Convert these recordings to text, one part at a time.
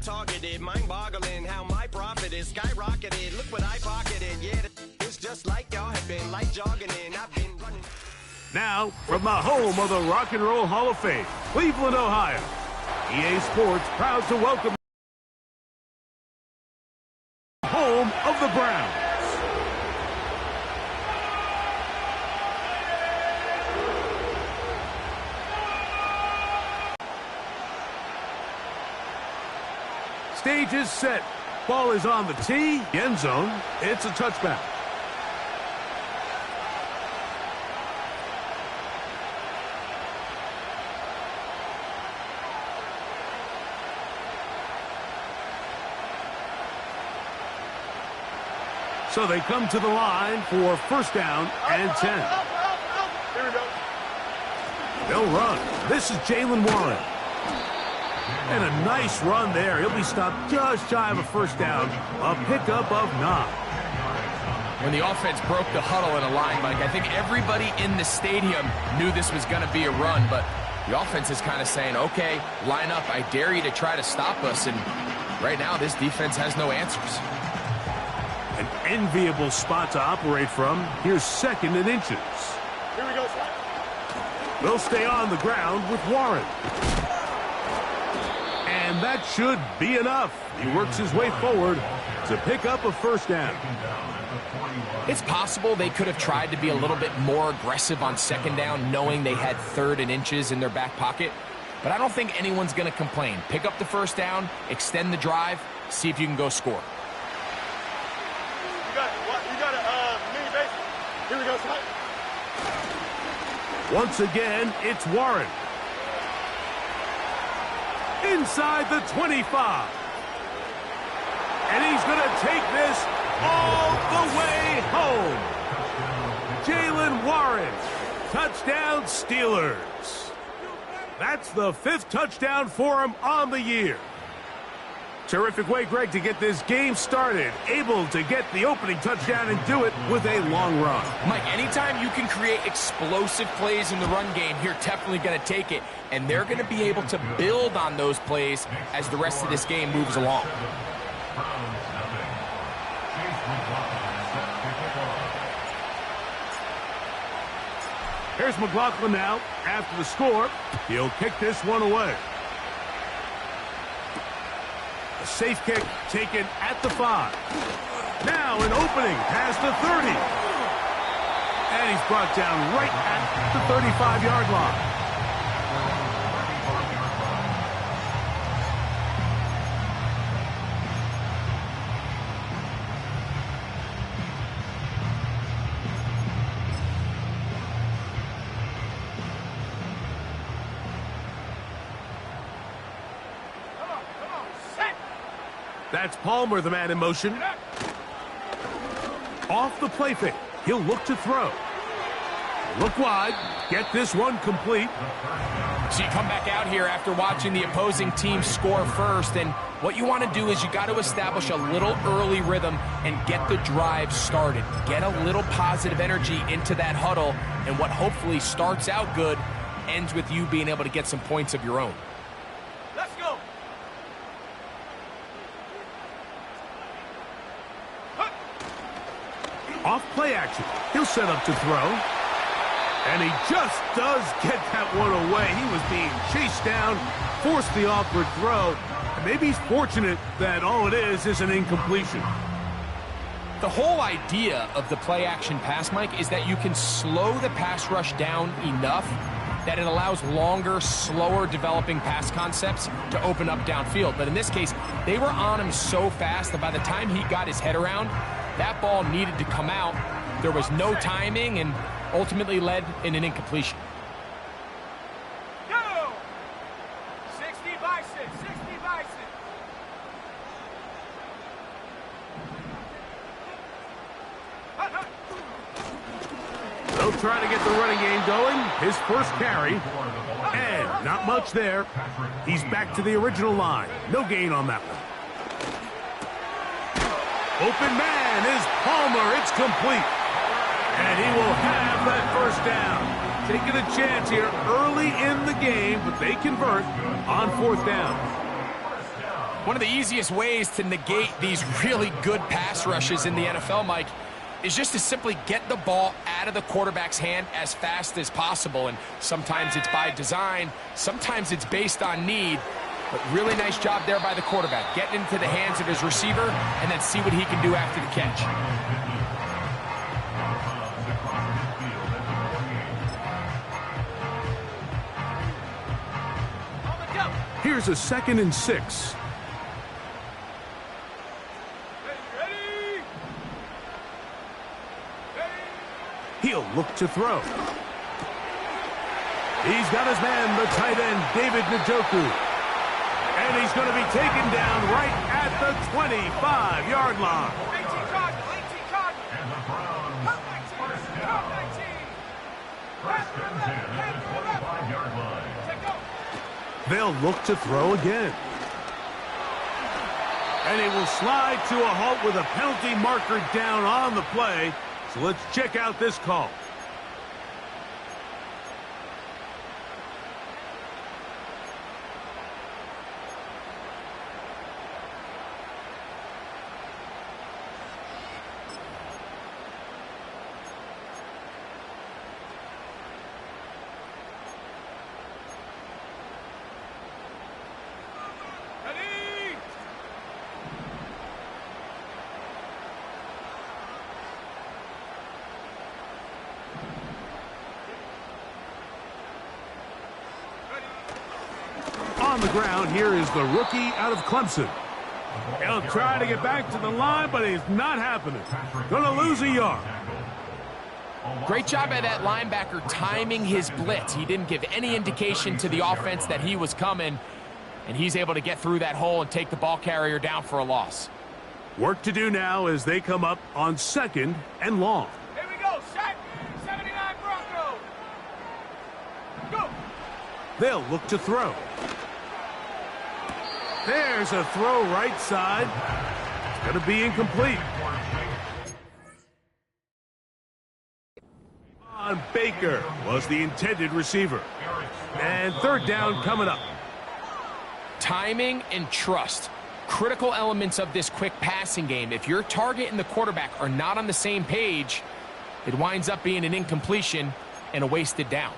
targeted, mind-boggling how my profit is skyrocketed. Look what I pocketed. Yeah, it's just like y'all have been like jogging in. I've been running. Now, from the home of the Rock and Roll Hall of Fame, Cleveland, Ohio, EA Sports proud to welcome home of the Browns. Stage is set. Ball is on the tee. End zone. It's a touchback. So they come to the line for first down and 10. Here we go. They'll run. This is Jaylen Warren. And a nice run there. He'll be stopped just shy of a first down. A pickup of 9. When the offense broke the huddle in a line, Mike, I think everybody in the stadium knew this was going to be a run, but the offense is kind of saying, okay, line up. I dare you to try to stop us. And right now, this defense has no answers. An enviable spot to operate from. Here's 2nd and inches. Here we go, sir. They'll stay on the ground with Warren. And that should be enough. He works his way forward to pick up a first down. It's possible they could have tried to be a little bit more aggressive on 2nd down, knowing they had 3rd and inches in their back pocket. But I don't think anyone's going to complain. Pick up the first down, extend the drive, see if you can go score. You got a mini base. Here we go, sir. Once again, it's Warren. Inside the 25. And he's going to take this all the way home. Jaylen Warren. Touchdown Steelers. That's the 5th touchdown for him on the year. Terrific way, Greg, to get this game started. Able to get the opening touchdown and do it with a long run. Mike, anytime you can create explosive plays in the run game, you're definitely going to take it. And they're going to be able to build on those plays as the rest of this game moves along. Here's McLaughlin now. After the score, he'll kick this one away. A safe kick taken at the 5. Now an opening past the 30. And he's brought down right at the 35-yard line. That's Palmer, the man in motion. Off the play fake. He'll look to throw. Look wide. Get this one complete. So you come back out here after watching the opposing team score first, and what you want to do is you got to establish a little early rhythm and get the drive started. Get a little positive energy into that huddle, and what hopefully starts out good ends with you being able to get some points of your own. Let's go. Off play action. He'll set up to throw. And he just does get that one away. He was being chased down, forced the awkward throw. And maybe he's fortunate that all it is an incompletion. The whole idea of the play action pass, Mike, is that you can slow the pass rush down enough that it allows longer, slower developing pass concepts to open up downfield. But in this case, they were on him so fast that by the time he got his head around, that ball needed to come out. There was no timing and ultimately led in an incompletion. Go! 60 by 6, 60 by 6. They'll try to get the running game going. His first carry. And not much there. He's back to the original line. No gain on that one. Open man is Palmer. It's complete. And he will have that first down. Taking a chance here early in the game, but they convert on 4th down. One of the easiest ways to negate these really good pass rushes in the NFL, Mike, is just to simply get the ball out of the quarterback's hand as fast as possible. And sometimes it's by design, sometimes it's based on need. But really nice job there by the quarterback, getting into the hands of his receiver and then see what he can do after the catch. Here's a 2nd and 6. He'll look to throw. He's got his man, the tight end, David Njoku. And he's going to be taken down right at the 25-yard line. They'll look to throw again. And he will slide to a halt with a penalty marker down on the play. So let's check out this call. On the ground, here is the rookie out of Clemson. He'll try to get back to the line, but it's not happening. Gonna lose a yard. Great job by that linebacker timing his blitz. He didn't give any indication to the offense that he was coming, and he's able to get through that hole and take the ball carrier down for a loss. Work to do now as they come up on 2nd and long. Here we go, set. 79 Broncos. Go. They'll look to throw. There's a throw right side. It's going to be incomplete. On Baker was the intended receiver. And 3rd down coming up. Timing and trust. Critical elements of this quick passing game. If your target and the quarterback are not on the same page, it winds up being an incompletion and a wasted down.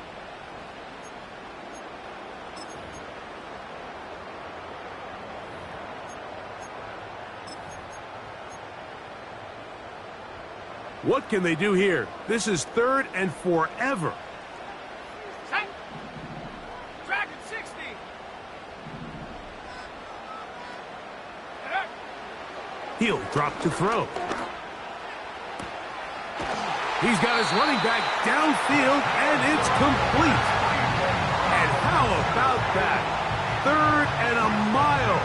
What can they do here? This is 3rd and forever. Set. Dragon 60. He'll drop to throw. He's got his running back downfield, and it's complete. And how about that? 3rd and a mile.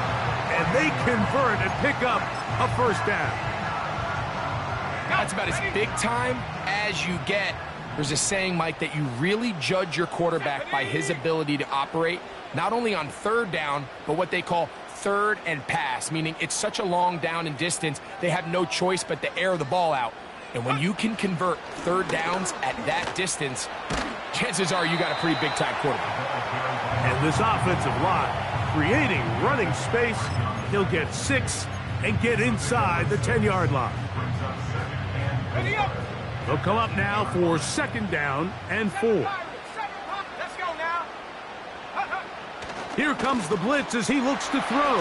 And they convert and pick up a 1st down. That's about as big time as you get. There's a saying, Mike, that you really judge your quarterback by his ability to operate, not only on 3rd down, but what they call 3rd and pass, meaning it's such a long down and distance, they have no choice but to air the ball out. And when you can convert 3rd downs at that distance, chances are you got a pretty big-time quarterback. And this offensive line, creating running space, he'll get 6 and get inside the 10-yard line. They'll come up now for 2nd down and 4. Let's go now. Here comes the blitz as he looks to throw.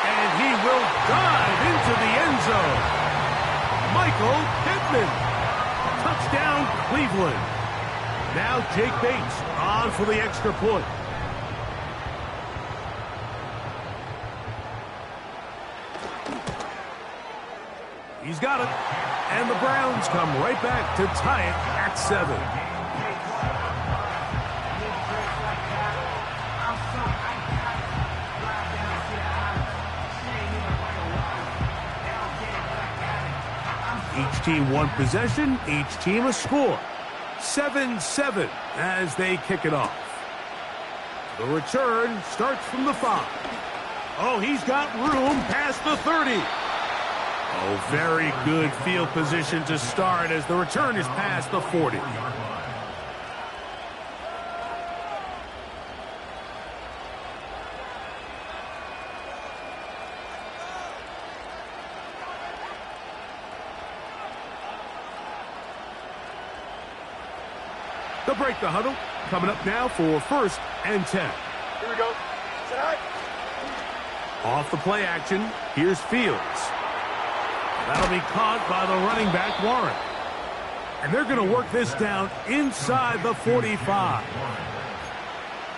And he will dive into the end zone. Michael Pittman. Touchdown, Cleveland. Now Jake Bates on for the extra point. He's got it. And the Browns come right back to tie it at 7. Each team one possession, each team a score. 7-7 as they kick it off. The return starts from the 5. Oh, he's got room past the 30. Oh, very good field position to start as the return is past the 40. They'll break the huddle. Coming up now for 1st and 10. Here we go. Set. Off the play action, here's Fields. That'll be caught by the running back, Warren. And they're going to work this down inside the 45.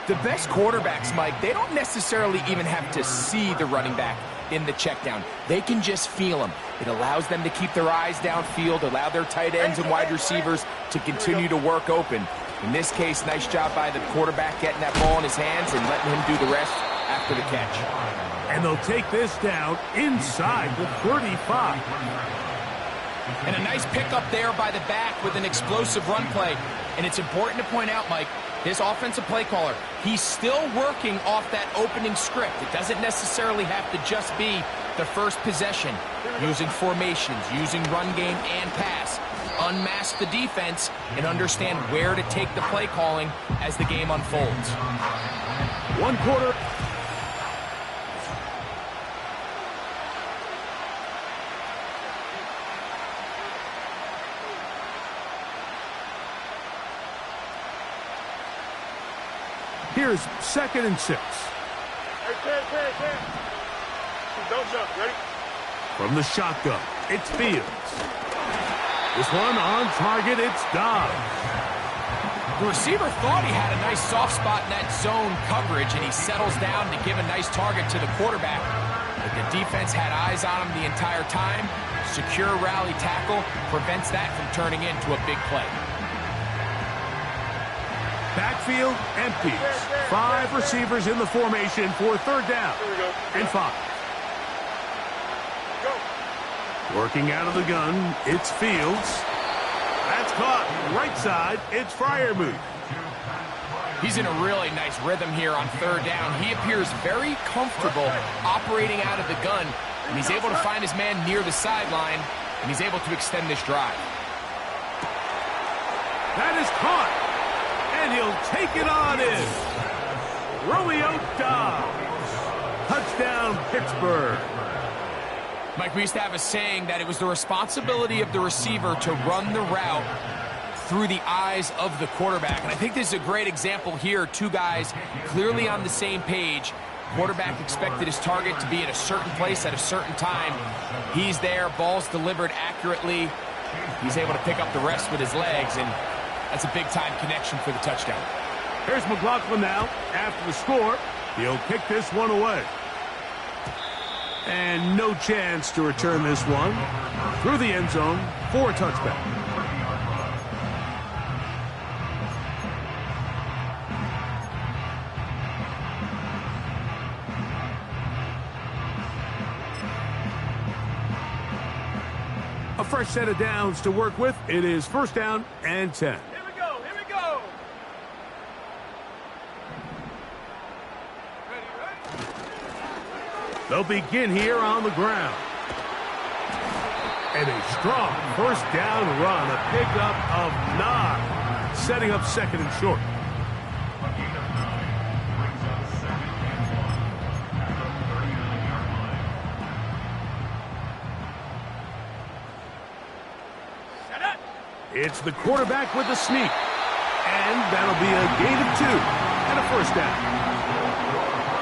The best quarterbacks, Mike, they don't necessarily even have to see the running back in the check down. They can just feel him. It allows them to keep their eyes downfield, allow their tight ends and wide receivers to continue to work open. In this case, nice job by the quarterback getting that ball in his hands and letting him do the rest after the catch. And they'll take this down inside the 35. And a nice pickup there by the back with an explosive run play. And it's important to point out, Mike, his offensive play caller, he's still working off that opening script. It doesn't necessarily have to just be the first possession. Using formations, using run game and pass. Unmask the defense and understand where to take the play calling as the game unfolds. 1 quarter. Here's 2nd and 6. Hey, don't jump. Ready? From the shotgun, it's Fields. This one on target, it's Dobbs. The receiver thought he had a nice soft spot in that zone coverage, and he settles down to give a nice target to the quarterback. But the defense had eyes on him the entire time. Secure rally tackle prevents that from turning into a big play. Backfield empties. 5 receivers in the formation for 3rd down and 5. Working out of the gun, it's Fields. That's caught. Right side, it's Freiermuth. He's in a really nice rhythm here on 3rd down. He appears very comfortable operating out of the gun, and he's able to find his man near the sideline, and he's able to extend this drive. That is caught. And he'll take it on in. Romeo Dobbs. Touchdown, Pittsburgh. Mike, we used to have a saying that it was the responsibility of the receiver to run the route through the eyes of the quarterback. And I think this is a great example here. 2 guys clearly on the same page. Quarterback expected his target to be at a certain place at a certain time. He's there, ball's delivered accurately. He's able to pick up the rest with his legs, and that's a big-time connection for the touchdown. Here's McLaughlin now. After the score, he'll kick this one away. And no chance to return this one through the end zone for a touchback. A fresh set of downs to work with. It is 1st down and 10. Here we go. They'll begin here on the ground. And a strong 1st down run. A pickup of 9. Setting up 2nd and short. It's the quarterback with the sneak. And that'll be a gain of 2 and a 1st down.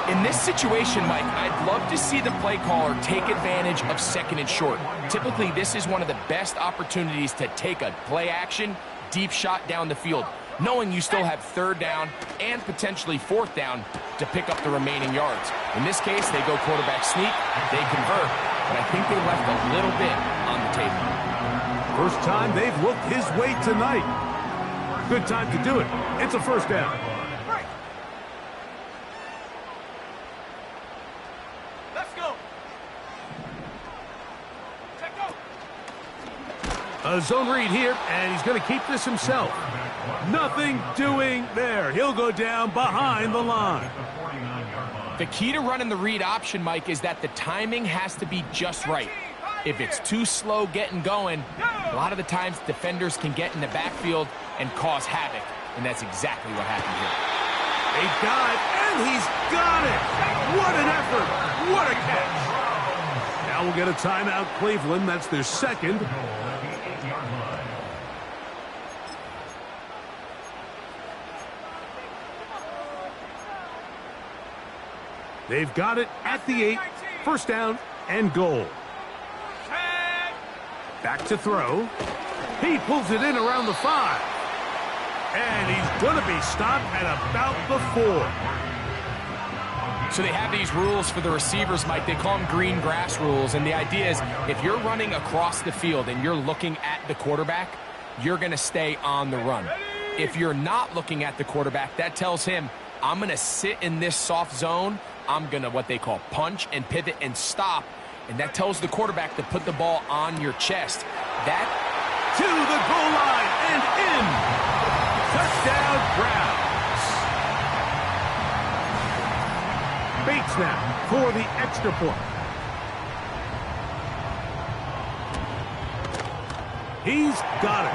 In this situation, Mike, I'd love to see the play caller take advantage of 2nd and short. Typically, this is one of the best opportunities to take a play action, deep shot down the field, knowing you still have 3rd down and potentially 4th down to pick up the remaining yards. In this case, they go quarterback sneak, they convert, but I think they left a little bit on the table. First time they've looked his way tonight. Good time to do it. It's a 1st down. A zone read here, and he's going to keep this himself. Nothing doing there. He'll go down behind the line. The key to running the read option, Mike, is that the timing has to be just right. If it's too slow getting going, a lot of the times defenders can get in the backfield and cause havoc, and that's exactly what happened here. A dive, and he's got it. What an effort. What a catch. Now we'll get a timeout, Cleveland. That's their 2nd. They've got it at the 8. First down and goal. Back to throw. He pulls it in around the 5. And he's going to be stopped at about the 4. So they have these rules for the receivers, Mike. They call them green grass rules. And the idea is if you're running across the field and you're looking at the quarterback, you're going to stay on the run. If you're not looking at the quarterback, that tells him, I'm going to sit in this soft zone. I'm going to what they call punch and pivot and stop. And that tells the quarterback to put the ball on your chest. That to the goal line and in. Touchdown, Browns. Bates now for the extra point. He's got it.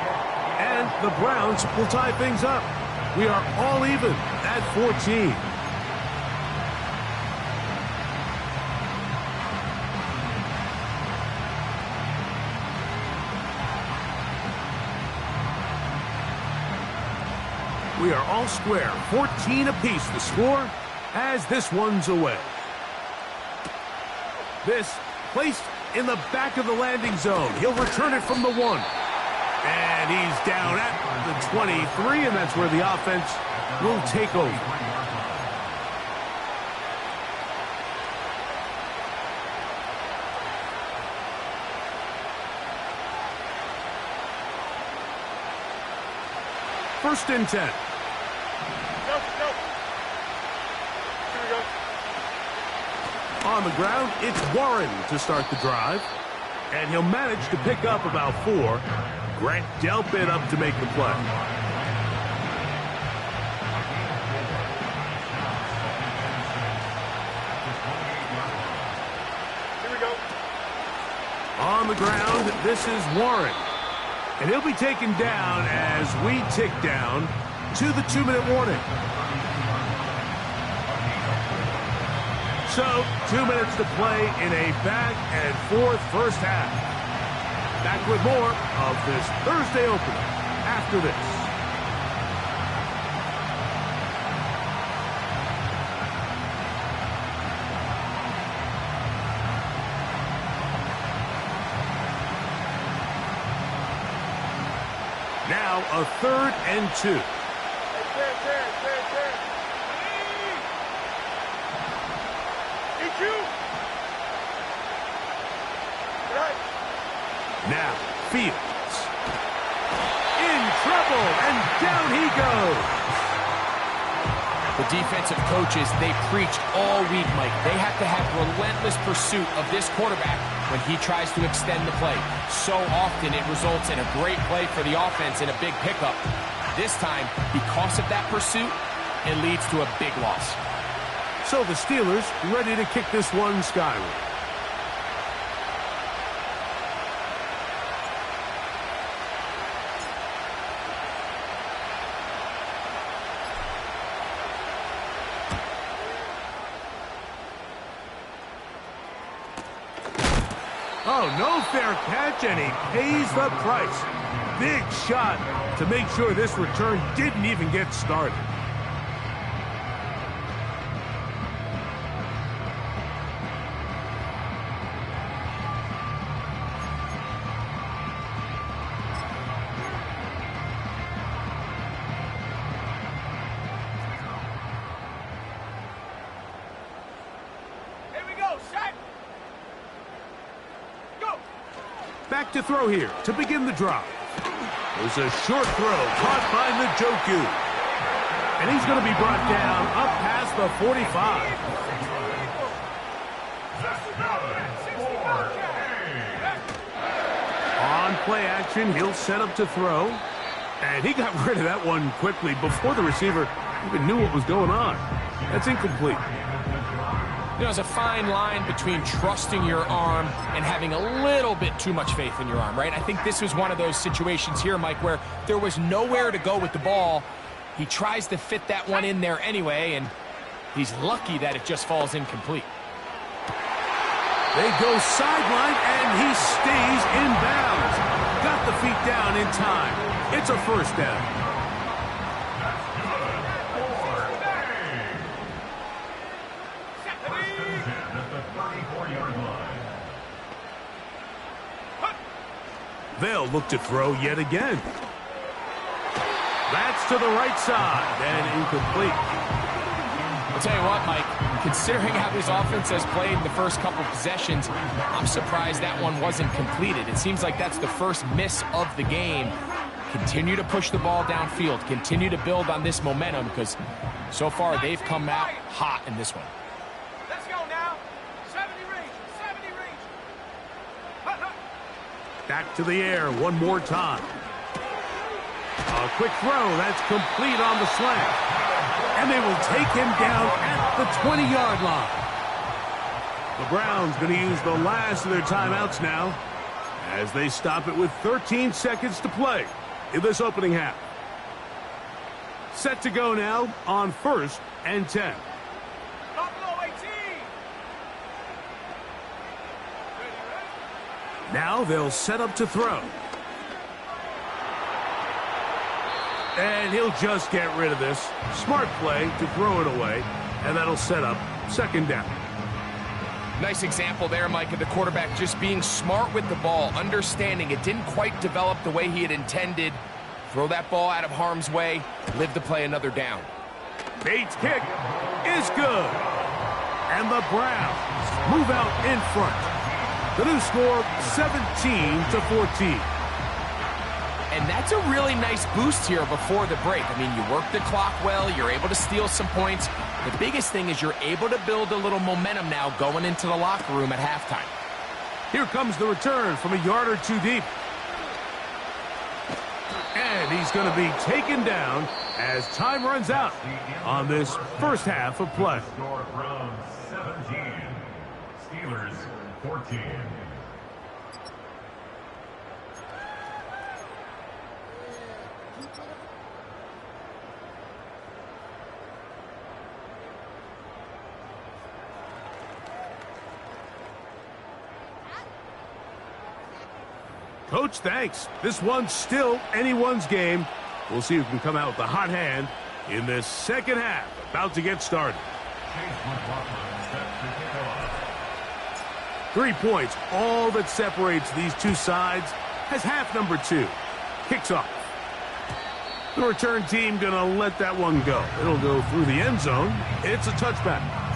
And the Browns will tie things up. We are all even at 14. We are all square. 14 apiece the score as this one's away. This placed in the back of the landing zone. He'll return it from the 1. And he's down at the 23, and that's where the offense will take over. First and 10. On the ground, it's Warren to start the drive. And he'll manage to pick up about 4. Grant Delpit up to make the play. Here we go. On the ground, this is Warren. And he'll be taken down as we tick down to the 2-minute warning. So, 2 minutes to play in a back-and-forth first half. Back with more of this Thursday opener after this. Now a 3rd and 2. Now, Fields. In trouble, and down he goes. The defensive coaches, they preached all week, Mike. They have to have relentless pursuit of this quarterback when he tries to extend the play. So often it results in a great play for the offense and a big pickup. This time, because of that pursuit, it leads to a big loss. So the Steelers ready to kick this one skyward. Oh, no fair catch, and he pays the price. Big shot to make sure this return didn't even get started. Back to throw here to begin the drive. There's a short throw caught by Njoku. And he's going to be brought down up past the 45. On play action, he'll set up to throw. And he got rid of that one quickly before the receiver even knew what was going on. That's incomplete. You know, there's a fine line between trusting your arm and having a little bit too much faith in your arm, right? I think this was one of those situations here, Mike, where there was nowhere to go with the ball. He tries to fit that one in there anyway, and he's lucky that it just falls incomplete. They go sideline, and he stays in bounds. Got the feet down in time. It's a first down. They'll look to throw yet again. That's to the right side and incomplete. I'll tell you what, Mike, considering how this offense has played in the first couple possessions, I'm surprised that one wasn't completed. It seems like that's the first miss of the game. Continue to push the ball downfield. Continue to build on this momentum because so far they've come out hot in this one. Let's go now. 70 range. 70 range. Back to the air one more time. A quick throw. That's complete on the slant. And they will take him down at the 20-yard line. The Browns going to use the last of their timeouts now as they stop it with 13 seconds to play in this opening half. Set to go now on 1st and 10. Buffalo 18. Now they'll set up to throw. And he'll just get rid of this. Smart play to throw it away, and that'll set up 2nd down. Nice example there, Mike, of the quarterback just being smart with the ball, understanding it didn't quite develop the way he had intended. Throw that ball out of harm's way, live to play another down. Bates' kick is good. And the Browns move out in front. The new score, 17-14. And that's a really nice boost here before the break. I mean, you work the clock well, you're able to steal some points. The biggest thing is you're able to build a little momentum now going into the locker room at halftime. Here comes the return from a yard or two deep. And he's going to be taken down as time runs out on this first half of play. Score from 17, Steelers 14. Coach, thanks. This one's still anyone's game. We'll see who can come out with the hot hand in this second half. About to get started. 3 points, all that separates these two sides, has half number 2. Kicks off. The return team going to let that one go. It'll go through the end zone. It's a touchback.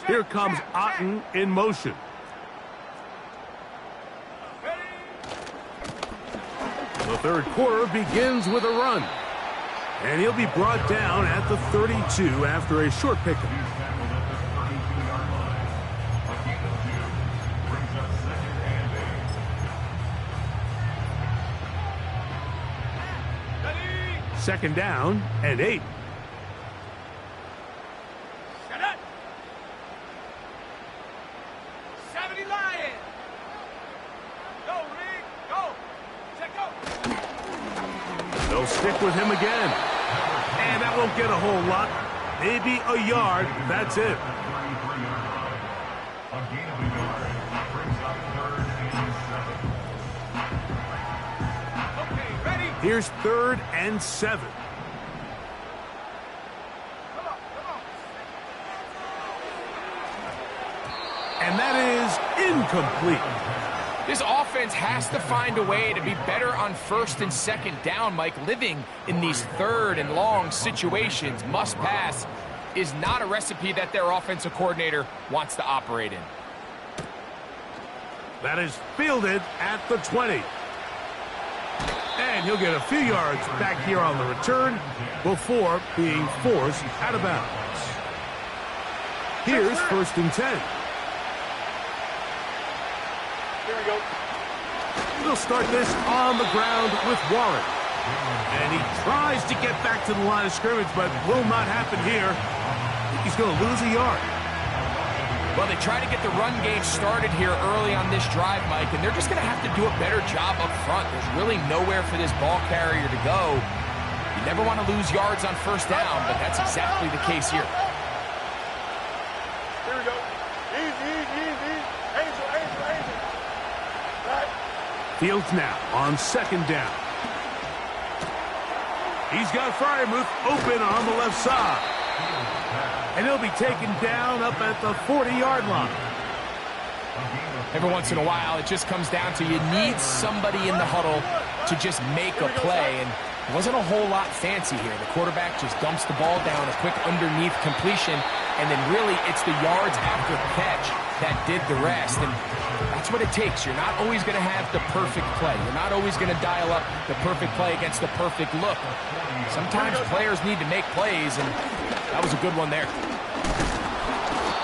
Here comes Otten in motion. The third quarter begins with a run. And he'll be brought down at the 32 after a short pickup. Second down and 8. They'll stick with him again. And that won't get a whole lot. Maybe a yard. That's it. Here's 3rd and 7. And that is incomplete. This offense has to find a way to be better on 1st and 2nd down, Mike. Living in these 3rd and long situations, must pass, is not a recipe that their offensive coordinator wants to operate in. That is fielded at the 20. And he'll get a few yards back here on the return before being forced out of bounds. Here's 1st and 10. Here we go. We'll start this on the ground with Warren. And he tries to get back to the line of scrimmage, but will not happen here. He's going to lose a yard. Well, they try to get the run game started here early on this drive, Mike, and they're just going to have to do a better job up front. There's really nowhere for this ball carrier to go. You never want to lose yards on first down, but that's exactly the case here. Here we go. Easy. Angel. Right. Fields now on second down. He's got Freiermuth open on the left side. And he'll be taken down up at the 40-yard line. Every once in a while, it just comes down to you need somebody in the huddle to just make a play. And it wasn't a whole lot fancy here. The quarterback just dumps the ball down, a quick underneath completion, and then really it's the yards after catch that did the rest. And that's what it takes. You're not always going to have the perfect play. You're not always going to dial up the perfect play against the perfect look. Sometimes players need to make plays, and that was a good one there.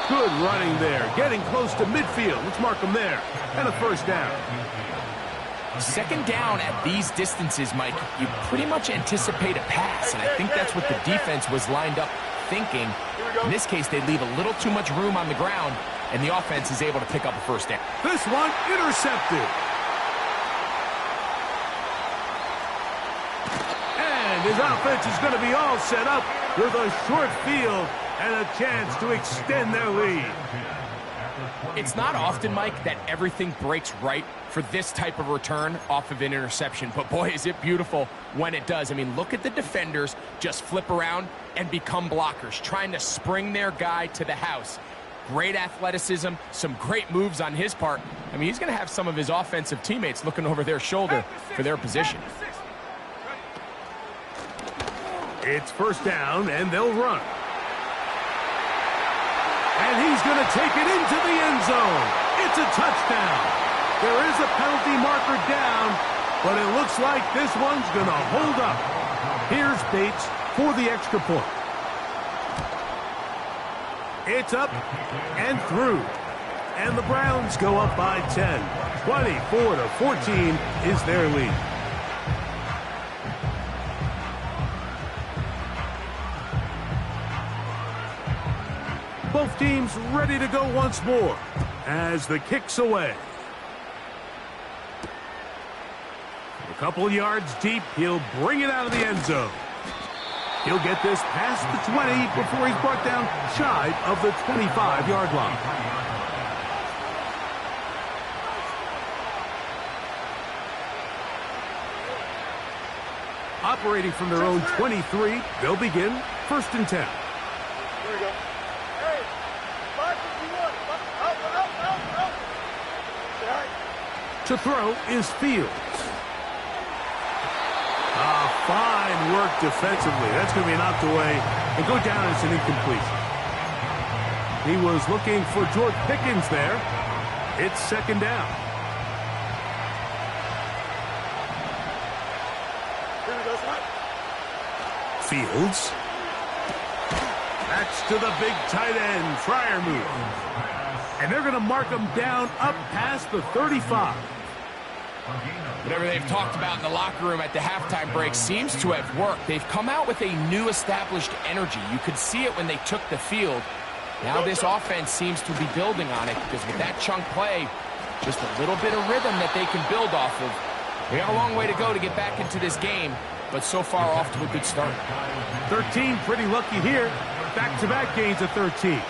Good running there. Getting close to midfield. Let's mark him there. And a first down. Second down at these distances, Mike, you pretty much anticipate a pass, and I think that's what the defense was lined up thinking. In this case, they leave a little too much room on the ground, and the offense is able to pick up a first down. This one intercepted. And his offense is going to be all set up with a short field and a chance to extend their lead. It's not often, Mike, that everything breaks right for this type of return off of an interception. But boy, is it beautiful when it does. I mean, look at the defenders just flip around and become blockers, trying to spring their guy to the house. Great athleticism, some great moves on his part. I mean, he's going to have some of his offensive teammates looking over their shoulder for their position. It's first down, and they'll run. And he's going to take it into the end zone. It's a touchdown. There is a penalty marker down, but it looks like this one's going to hold up. Here's Bates for the extra point. It's up and through. And the Browns go up by 10. 24-14 is their lead. Both teams ready to go once more as the kick's away. A couple yards deep, he'll bring it out of the end zone. He'll get this past the 20 before he's brought down shy of the 25-yard line. Operating from their own 23, they'll begin first and 10. Here we go. Hey, 551. Out. To throw is Fields. Fine work defensively. That's going to be knocked away and go down as an incompletion. He was looking for George Pickens there. It's second down. Here we go, son. Fields. That's to the big tight end, Freiermuth. And they're going to mark him down up past the 35. Whatever they've talked about in the locker room at the halftime break seems to have worked. They've come out with a new established energy. You could see it when they took the field. Now this offense seems to be building on it because with that chunk play, just a little bit of rhythm that they can build off of. We have a long way to go to get back into this game, but so far off to a good start. 13, pretty lucky here. Back-to-back gains of 13.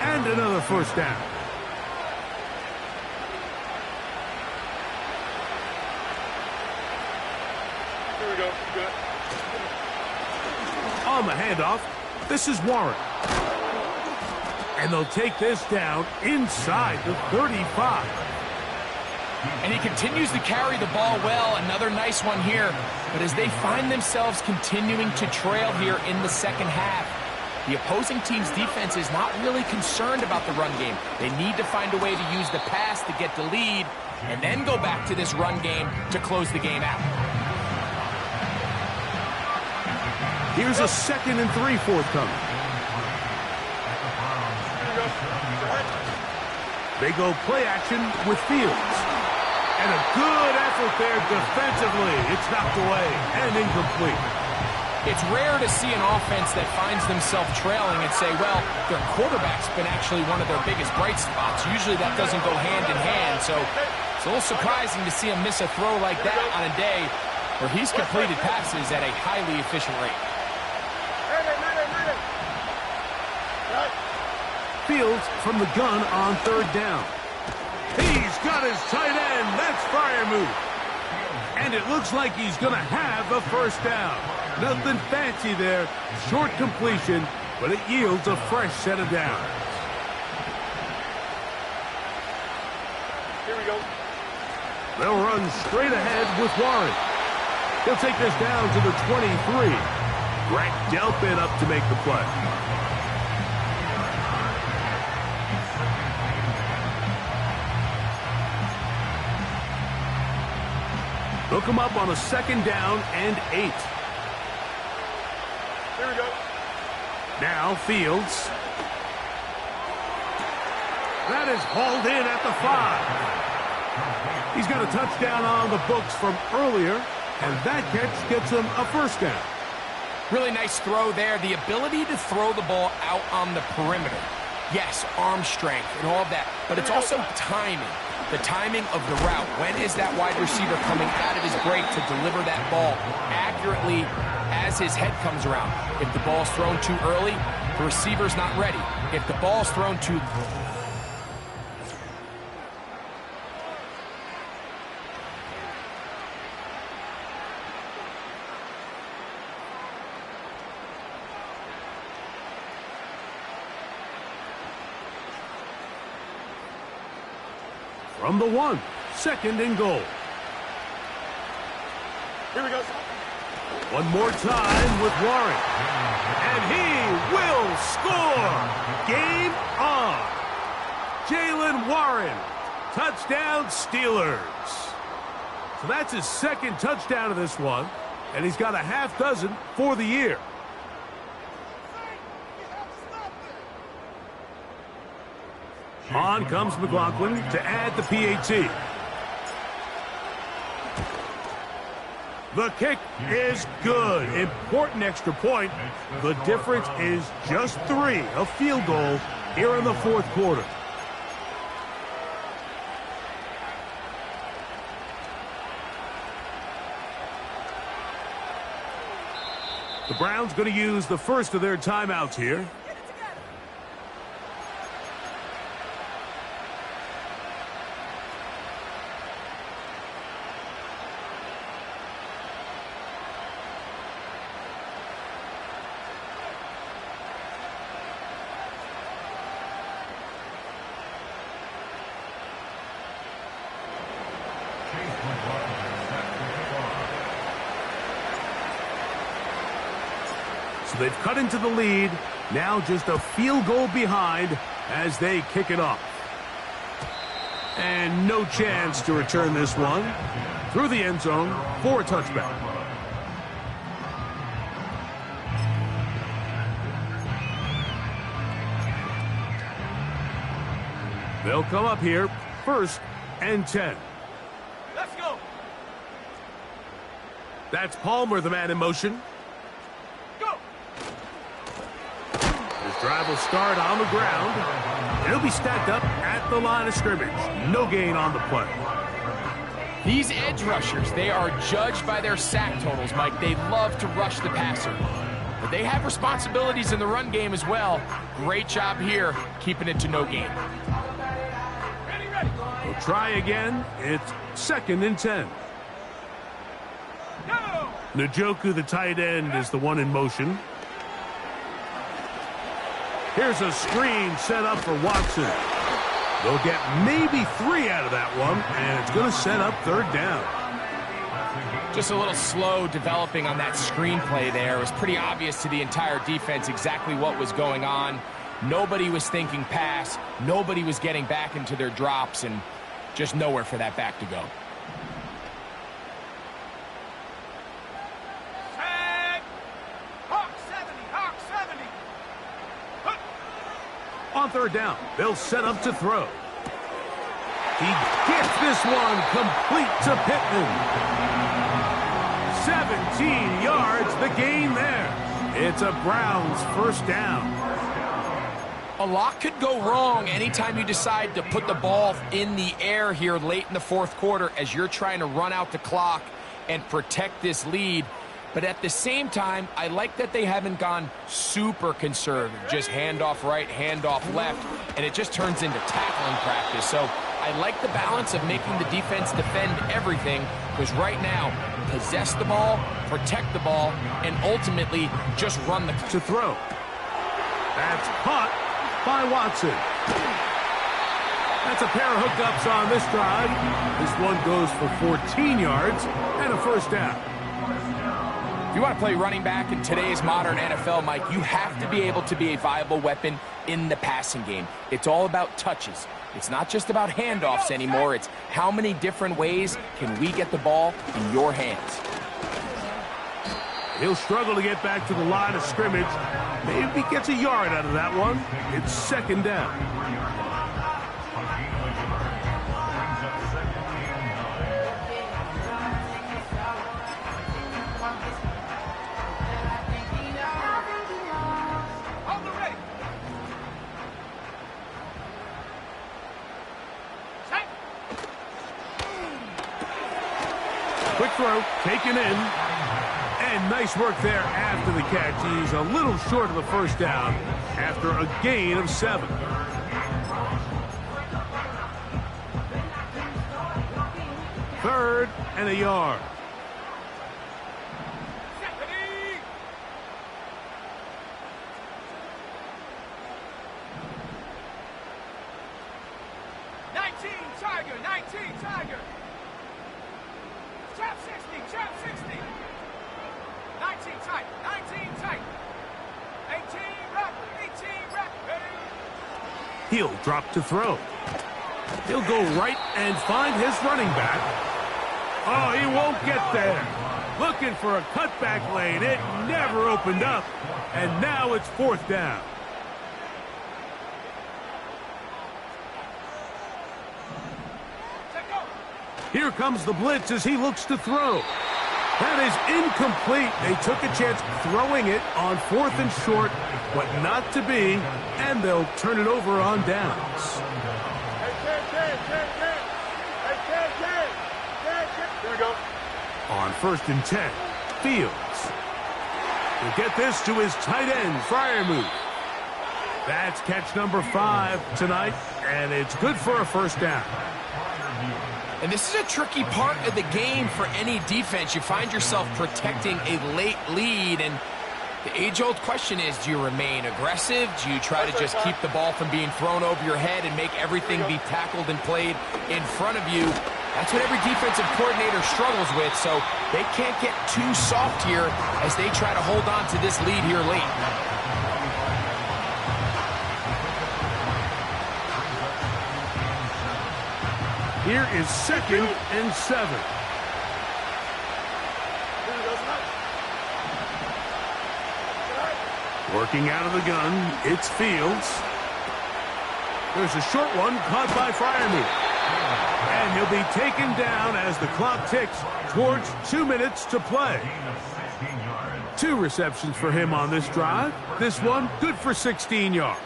And another first down. Here we go. Good. On the handoff, this is Warren. And they'll take this down inside the 35. And he continues to carry the ball well. Another nice one here. But as they find themselves continuing to trail here in the second half, the opposing team's defense is not really concerned about the run game. They need to find a way to use the pass to get the lead and then go back to this run game to close the game out. Here's a 2nd and 3 forthcoming. They go play action with Fields. And a good effort there defensively. It's knocked away and incomplete. It's rare to see an offense that finds themselves trailing and say, well, their quarterback's been actually one of their biggest bright spots. Usually that doesn't go hand in hand, so it's a little surprising to see him miss a throw like that on a day where he's completed passes at a highly efficient rate. Fields from the gun on third down. He's got his tight end. That's fire move. And it looks like he's going to have a first down. Nothing fancy there. Short completion, but it yields a fresh set of downs. Here we go. They'll run straight ahead with Warren. He'll take this down to the 23. Greg Delpit up to make the play. They'll come up on a second down and 8. Here we go. Now Fields. That is hauled in at the 5. He's got a touchdown on the books from earlier, and that catch gets him a first down. Really nice throw there. The ability to throw the ball out on the perimeter. Yes, arm strength and all of that, but it's also timing. The timing of the route. When is that wide receiver coming out of his break to deliver that ball accurately as his head comes around? If the ball's thrown too early, the receiver's not ready. If the ball's thrown too... From the 1, second and goal. Here we go. One more time with Warren. And he will score. Game on. Jaylen Warren. Touchdown Steelers. So that's his second touchdown of this one. And he's got a half dozen for the year. On comes McLaughlin to add the PAT. The kick is good. Important extra point. The difference is just 3, a field goal here in the fourth quarter. The Browns going to use the first of their timeouts here. So they've cut into the lead. Now just a field goal behind as they kick it off. And no chance to return this one. Through the end zone for a touchback. They'll come up here, 1st and 10. Let's go. That's Palmer, the man in motion. Go. His drive will start on the ground. And he'll be stacked up at the line of scrimmage. No gain on the play. These edge rushers, they are judged by their sack totals, Mike. They love to rush the passer. But they have responsibilities in the run game as well. Great job here, keeping it to no gain. We'll try again. It's 2nd and 10. Go. Njoku, the tight end, is the one in motion. Here's a screen set up for Watson. They'll get maybe 3 out of that one, and it's going to set up 3rd down. Just a little slow developing on that screenplay there. It was pretty obvious to the entire defense exactly what was going on. Nobody was thinking pass. Nobody was getting back into their drops, and just nowhere for that back to go. Tag. Hawk 70. Hawk 70. Hup. On 3rd down, they'll set up to throw. He gets this one complete to Pittman. 17 yards, the gain there. It's a Browns first down. A lot could go wrong anytime you decide to put the ball in the air here late in the fourth quarter as you're trying to run out the clock and protect this lead. But at the same time, I like that they haven't gone super conservative, just handoff right, handoff left, and it just turns into tackling practice. So I like the balance of making the defense defend everything, because right now, possess the ball, protect the ball, and ultimately just run the... To throw. That's caught by Watson. That's a pair of hookups on this drive. This one goes for 14 yards and a first down. If you want to play running back in today's modern NFL, Mike, you have to be able to be a viable weapon in the passing game. It's all about touches. It's not just about handoffs anymore. It's how many different ways can we get the ball in your hands. He'll struggle to get back to the line of scrimmage. Maybe gets a yard out of that one. It's second down. Hold the ready. Set. Quick throw, taken in. And nice work there after the catch. He's a little short of the first down after a gain of 7. Third and a yard. Ready. 19 Tiger, 19 Tiger. Trap 60, trap 60. 19 tight, 19 tight. 18 rapid, 18 rapid. He'll drop to throw. He'll go right and find his running back. Oh, he won't get there. Looking for a cutback lane. It never opened up. And now it's fourth down. Set go. Here comes the blitz as he looks to throw. That is incomplete. They took a chance throwing it on 4th and short, but not to be, and they'll turn it over on downs. Here we go. On 1st and 10, Fields. He'll get this to his tight end, Freiermuth. That's catch number 5 tonight, and it's good for a first down. And this is a tricky part of the game for any defense. You find yourself protecting a late lead, and the age-old question is, do you remain aggressive? Do you try to just keep the ball from being thrown over your head and make everything be tackled and played in front of you? That's what every defensive coordinator struggles with, so they can't get too soft here as they try to hold on to this lead here late. Here is 2nd and 7. Working out of the gun, it's Fields. There's a short one caught by Freiermuth. And he'll be taken down as the clock ticks towards 2 minutes to play. 2 receptions for him on this drive. This one good for 16 yards.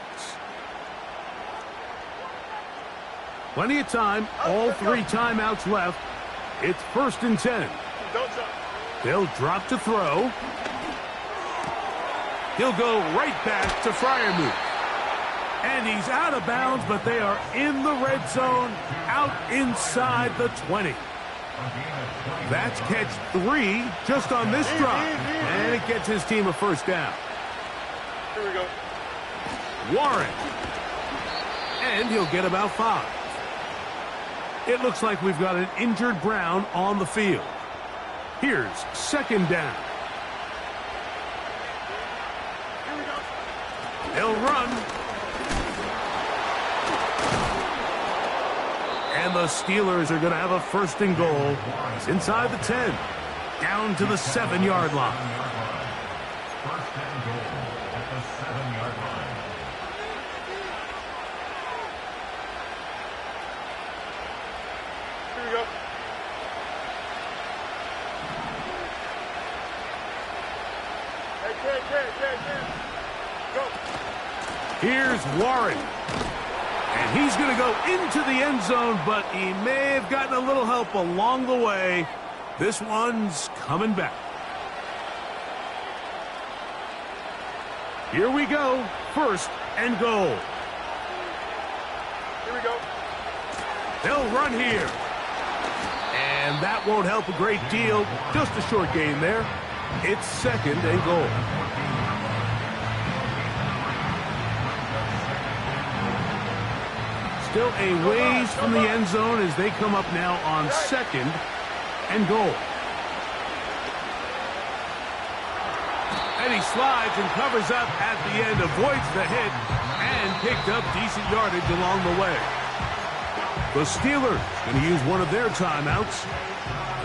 Plenty of time, all 3 timeouts left. It's 1st and 10. They'll drop to throw. He'll go right back to Freiermuth. And he's out of bounds, but they are in the red zone, out inside the 20. That's catch 3 just on this drive. And it gets his team a first down. Here we go. Warren. And he'll get about 5. It looks like we've got an injured Brown on the field. Here's 2nd down. Here we go. They'll run. And the Steelers are going to have a 1st and goal. It's inside the 10. Down to the 7-yard line. 1st and goal at the 7-yard line. Here we go. Here's Warren. And he's going to go into the end zone, but he may have gotten a little help along the way. This one's coming back. Here we go. First and goal. Here we go. They'll run here. And that won't help a great deal. Just a short gain there. It's second and goal. Still a ways from the end zone as they come up now on second and goal. And he slides and covers up at the end, avoids the hit, and picked up decent yardage along the way. The Steelers going to use one of their timeouts.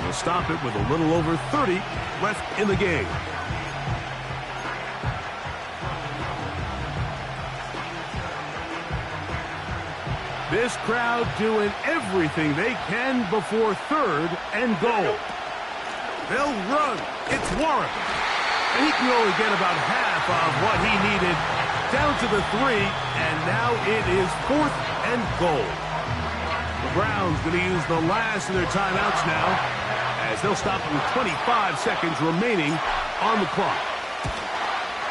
They'll stop it with a little over 30 left in the game. This crowd doing everything they can before third and goal. They'll run. It's Warren. And he can only get about half of what he needed down to the 3, and now it is fourth and goal. The Browns going to use the last of their timeouts now as they'll stop with 25 seconds remaining on the clock.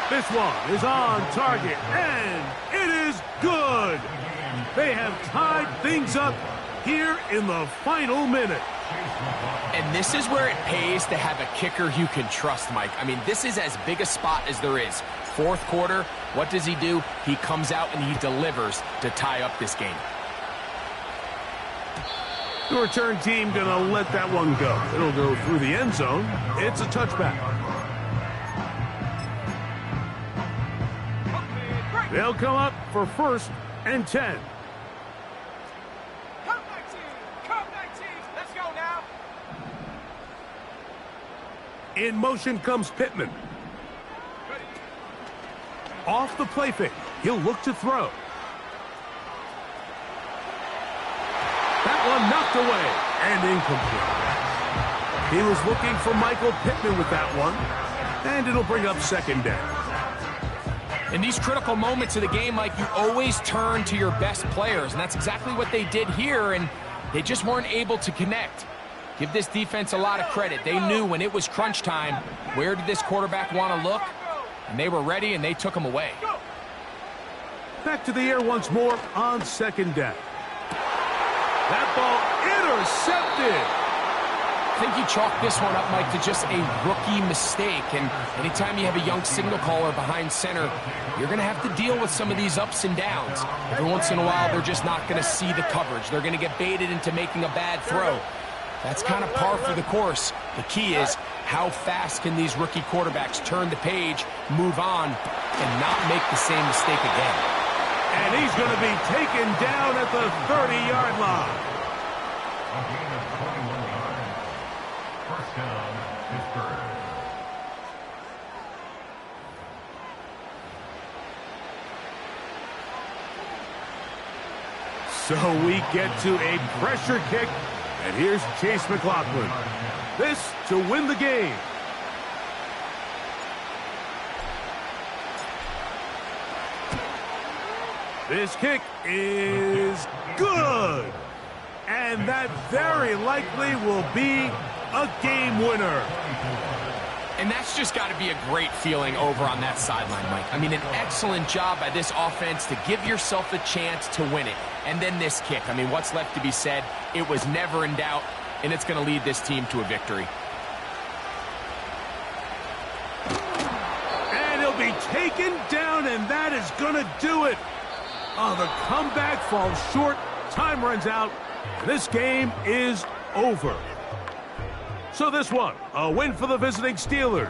This one is on target, and it is good. They have tied things up here in the final minute. And this is where it pays to have a kicker you can trust, Mike. I mean, this is as big a spot as there is. Fourth quarter, what does he do? He comes out and he delivers to tie up this game. The return team going to let that one go. It'll go through the end zone. It's a touchback. They'll come up for first and 10. Come 19. Come 19. Let's go now. In motion comes Pittman. Off the play fake. He'll look to throw. That one knocked away and incomplete. He was looking for Michael Pittman with that one, and it'll bring up second down. In these critical moments of the game, Mike, you always turn to your best players, and that's exactly what they did here, and they just weren't able to connect. Give this defense a lot of credit. They knew when it was crunch time, where did this quarterback want to look, and they were ready, and they took him away. Back to the air once more on second down. That ball intercepted. I think you chalk this one up, Mike, to just a rookie mistake. And anytime you have a young signal caller behind center, you're going to have to deal with some of these ups and downs. Every once in a while, they're just not going to see the coverage. They're going to get baited into making a bad throw. That's kind of par for the course. The key is how fast can these rookie quarterbacks turn the page, move on, and not make the same mistake again. And he's going to be taken down at the 30-yard line. A gain of 21 yards. First down, Pittsburgh. So we get to a pressure kick, and here's Chase McLaughlin. This to win the game. This kick is good. And that very likely will be a game winner. And that's just got to be a great feeling over on that sideline, Mike. I mean, an excellent job by this offense to give yourself a chance to win it. And then this kick. I mean, what's left to be said? It was never in doubt, and it's going to lead this team to a victory. And he'll be taken down, and that is going to do it. Oh, the comeback falls short. Time runs out. This game is over. So this one, a win for the visiting Steelers.